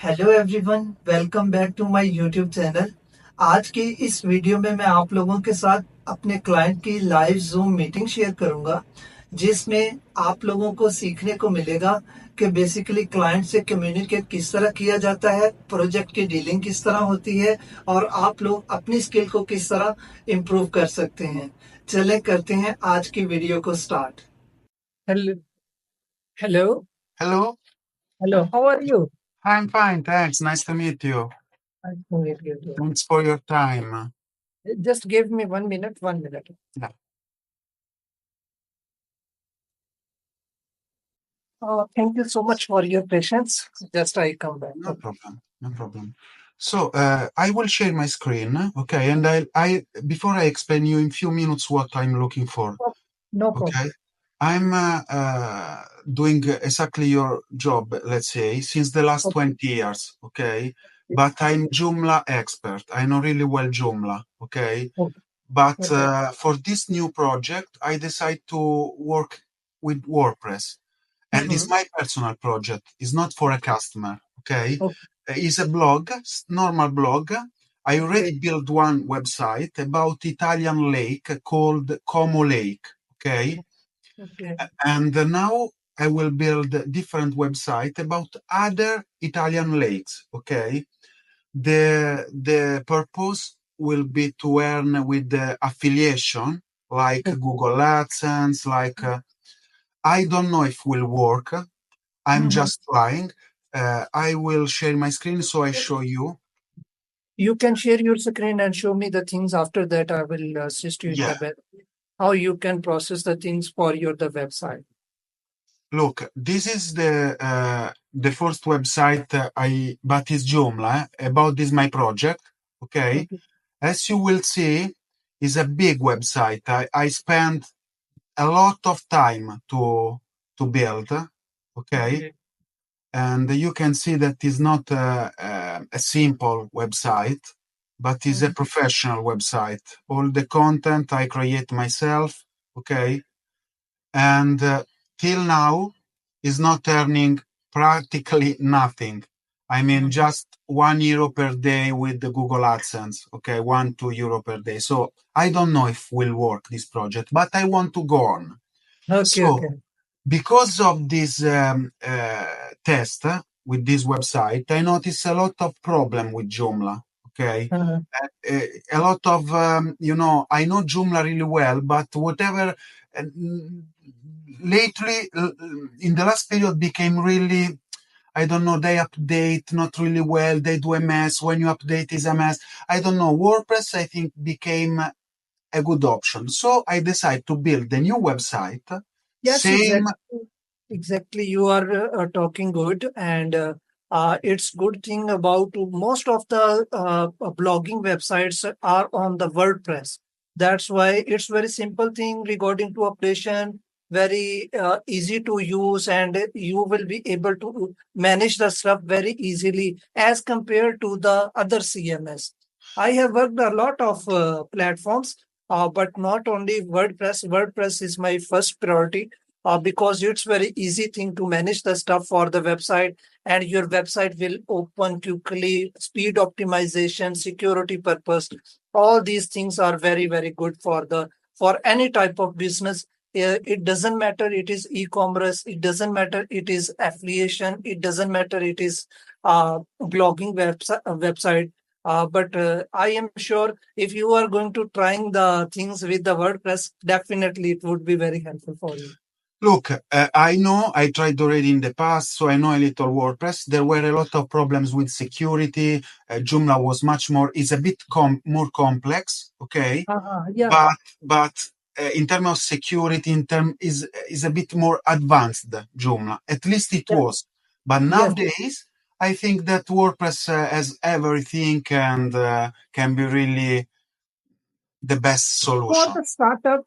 Hello everyone, welcome back to my YouTube channel. आज की इस वीडियो में मैं आप लोगों के साथ अपने क्लाइंट की लाइव जूम मीटिंग शेयर करूंगा, जिसमें आप लोगों को सीखने को मिलेगा कि बेसिकली क्लाइंट से कम्युनिकेट किस तरह किया जाता है, प्रोजेक्ट की डीलिंग किस तरह होती है और आप लोग अपनी स्किल को किस तरह इम्प्रूव कर सकते हैं। चलें करते हैं आज की वीडियो को start. Hello, hello, Hello, hello. How are you? I'm fine, thanks. Nice to meet you. Nice to meet you too. Thanks for your time. Just give me 1 minute, 1 minute. Yeah, Thank you so much for your patience. Just I come back. no problem, no problem. So I will share my screen, okay? And I before I explain you in few minutes what I'm looking for, No problem. okay? I'm doing exactly your job, let's say, since the last Okay. 20 years, okay? But I'm Joomla expert. I know really well Joomla, okay? Okay. But Okay. for this new project, I decided to work with WordPress. And it's Mhm. my personal project. It's not for a customer. Okay. Okay. It's a blog, normal blog. I Okay. already built one website about Italian lake called Como Lake. Okay. Okay. And now I will build a different website about other Italian lakes. Okay. The purpose will be to earn with the affiliation, like Okay. Google AdSense, like I don't know if will work. I'm Mhm. just trying. I will share my screen so I show you. You can share your screen and show me the things. After that, I will assist you in Yeah, the web. How you can process the things for your the website. look, this is the first website but it's Joomla about this my project. Okay, Okay. as you will see, is a big website. I spent a lot of time to build. Okay, Okay. and you can see that is not a simple website, but is a Mhm. professional website. All the content I create myself, okay, and till now is not earning practically nothing. I mean, Mhm. just €1 per day with the Google AdSense, okay, €1 to €2 per day. So I don't know if will work this project, but I want to go on. Okay. So Okay. because of this test with this website, I noticed a lot of problem with Joomla. Okay, Uh, a lot of I know Joomla really well, but whatever uh, lately in the last period became really. I don't know, they update not really well, they do a mess. When you update is a mess. I don't know. WordPress, I think, became a good option. So I decided to build a new website. yes, Same. exactly. Exactly, you are talking good, and it's good thing about most of the blogging websites are on the WordPress. That's why it's very simple thing regarding to updation, very easy to use, and you will be able to manage the stuff very easily as compared to the other CMS. I have worked a lot of platforms, but not only WordPress. WordPress is my first priority because it's very easy thing to manage the stuff for the website, and your website will open quickly, speed optimization, security purpose. All these things are very good for the for any type of business. It doesn't matter it is e-commerce, it doesn't matter it is affiliation, it doesn't matter it is blogging website. But I am sure if you are going to trying the things with the WordPress, definitely it would be very helpful for you. Look, I know I tried already in the past, so I know a little WordPress. There were a lot of problems with security. Joomla was much more, is a bit more complex, okay? Yeah. But in terms of security, in term is a bit more advanced, Joomla. At least it Yeah. was. But Yes. nowadays, I think that WordPress has everything and can be really the best solution.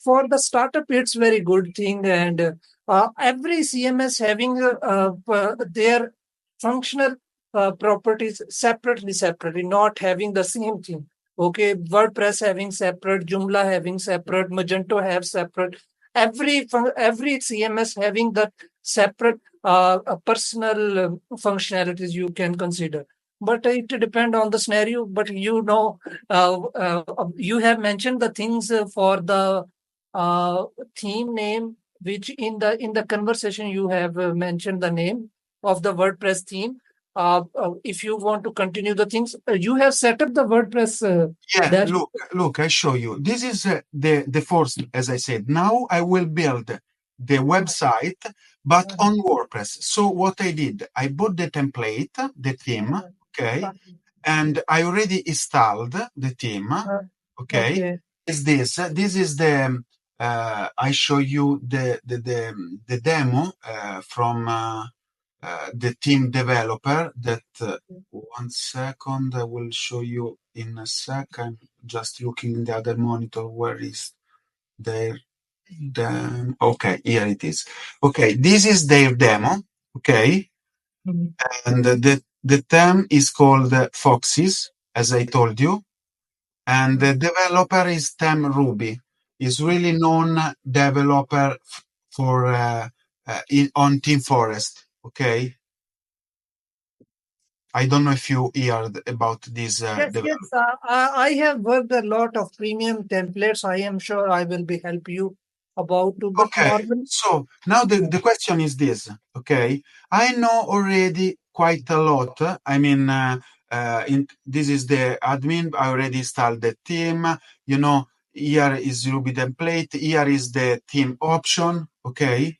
For the startup, it's very good thing, and every CMS having their functional properties separately, not having the same thing. Okay, WordPress having separate, Joomla having separate, Magento have separate. Every CMS having the separate personal functionalities you can consider. But it depends on the scenario. But you have mentioned the things for the theme name, which in the conversation you have mentioned the name of the WordPress theme. If you want to continue the things, you have set up the WordPress Yeah, dash. look, I show you. This is the first, as I said. Now I will build the website, but on WordPress. So what I did, I bought the template, the theme, okay, and I already installed the theme, okay. Okay. Is this? This is the. I show you the demo from the team developer. That 1 second, I will show you in a sec. I'm just looking in the other monitor. Where is their demo? Okay, here it is. Okay, this is their demo. Okay, Mhm. and the theme is called Foxes, as I told you, and the developer is Tem Ruby. Is really known developer for on Team Forest. Okay, I don't know if you heard about this Yes, yes. developer. I have worked a lot of premium templates. I am sure I will be help you about to, but Okay, normally. so now Yeah. the question is this. Okay, I know already quite a lot. I mean, this is the admin. I already installed the theme. You know, here is Ruby template. Here is the theme option. Okay,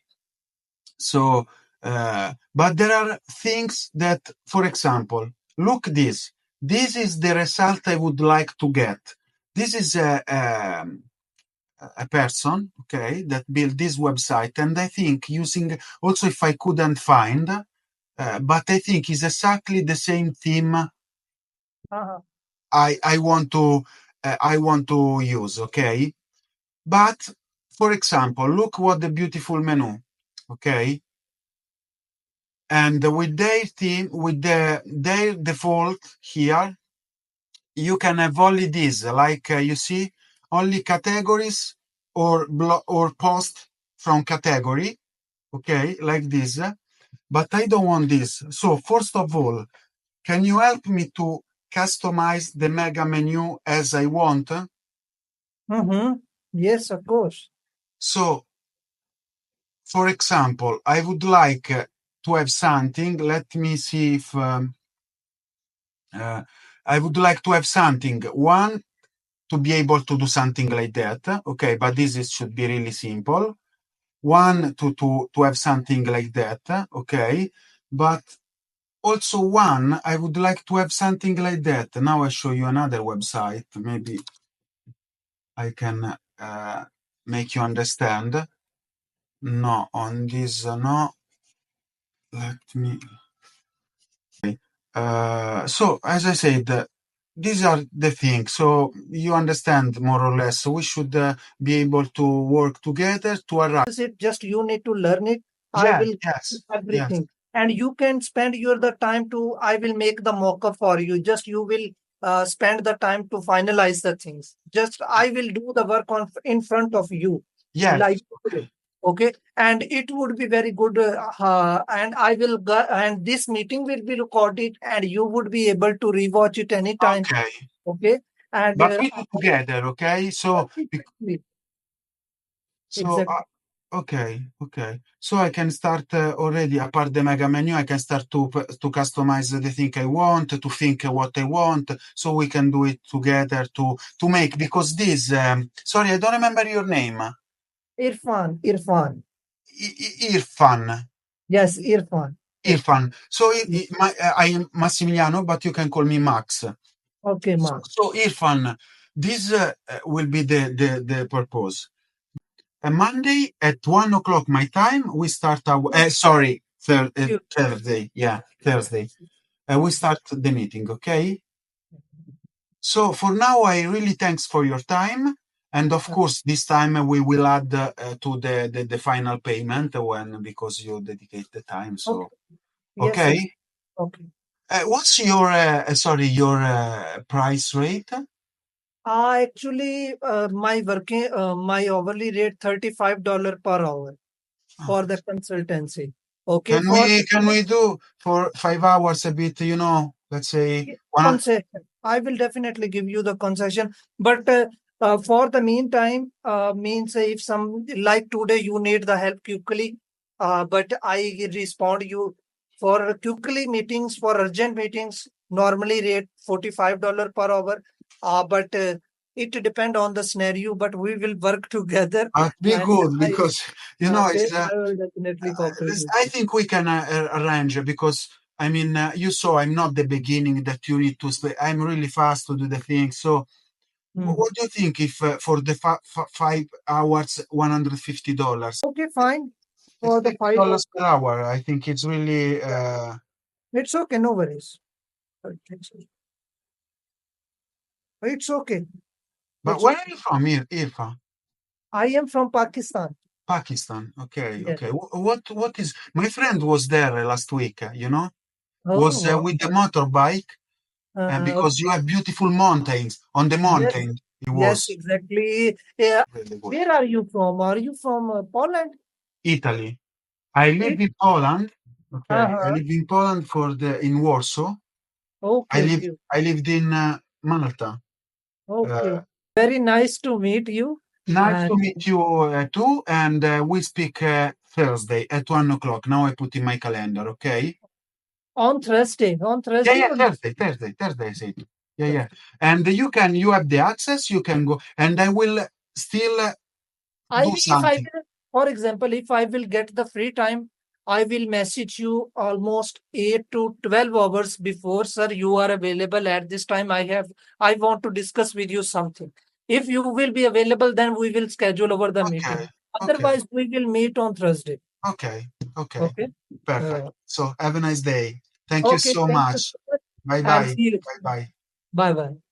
so but there are things that, for example, look this. This is the result I would like to get. This is a person, okay, that built this website, and I think using also if I couldn't find, but I think it's exactly the same theme Uh-huh. I want to use, okay. But for example, look what the beautiful menu, okay, and with their theme, with their default here, you can have only this, like you see, only categories or post from category, okay, like this. But I don't want this. So first of all, can you help me to customize the mega menu as I want? Mm-hmm. Yes, of course. So, for example, I would like to have something. Let me see if uh, I would like to have something. One, to be able to do something like that. Okay, but should be really simple. One, to have something like that. Okay, but also one, I would like to have something like that. Now I show you another website. Maybe I can make you understand. No, on this, no. Let me. So as I said, these are the things. So you understand more or less. So we should be able to work together to arrive. Is it just you need to learn it? I Yes, will yes, yes. everything, and you can spend your the time to. I will make the mock-up for you. Just you will spend the time to finalize the things. Just I will do the work on in front of you, Yes. like okay, and it would be very good. And I will go, and this meeting will be recorded, and you would be able to rewatch it anytime. Okay. Okay, and But we do together, okay? So, exactly, so exactly. okay, okay. So I can start already apart the mega menu. I can start to customize the thing I want, to think what I want. So we can do it together to make because this. Sorry, I don't remember your name. Irfan. Irfan. Yes, Irfan. Irfan. So Yes. I am Massimiliano, but you can call me Max. Okay, Mark. So Irfan, this will be the purpose. Monday at 1 o'clock my time, we start our. Sorry, You- Thursday. Yeah, Thursday. We start the meeting. Okay. So for now, I really thanks for your time, and of course, this time we will add to the final payment when because you dedicate the time. Okay. So Yes, yes. okay. Okay. What's your sorry your price rate? Actually, my hourly rate $35 per hour for the consultancy. Okay, for Can we do for 5 hours a bit, let's say one. concession, I will definitely give you the concession. But for the meantime, means if some like today you need the help quickly, but I respond you for quickly meetings, for urgent meetings. Normally rate $45 per hour. But it depend on the scenario. But we will work together, Be and good I because okay, it's. I will definitely cooperate with I you. think we can arrange because I mean you saw I'm not the beginning that you need to. I'm really fast to do the thing. So Mhm. what do you think if for the 5 hours $150? Okay, fine. It's For the fifty five, dollars per hour. I think it's really. it's okay, no worries. It's okay. But It's where okay. are you from, Irfan? I am from Pakistan. Pakistan. Okay, Yes. okay. What is? My friend was there last week. Oh, Was wow. with the motorbike, and because you Okay. have beautiful mountains on the Yes, mountain, it yes, was exactly. Yeah. really good. Where are you from? Are you from Poland? Italy. I live It. in Poland. Okay, I Uh-huh. live in Poland in Warsaw. Okay, okay, I lived in Malta. okay. Uh, Very nice to meet you. Nice And to meet you too, and we speak Thursday at 1 o'clock. Now I put in my calendar. Okay. on Yeah, Thursday yeah, or Thursday. I said. Yeah, yeah. And you have the access. You can go, and I will still I do will, if I something. will, for example, if I will get the free time, I will message you almost 8 to 12 hours before, sir, you are available at this time. I want to discuss with you something. If you will be available, then we will schedule over the Okay, meeting. okay, Otherwise, we will meet on Thursday. okay, okay. Okay. Perfect. Uh, So have a nice day. Thank you okay. so Thank you much. so much. Bye And bye. see you. Bye bye. Bye bye.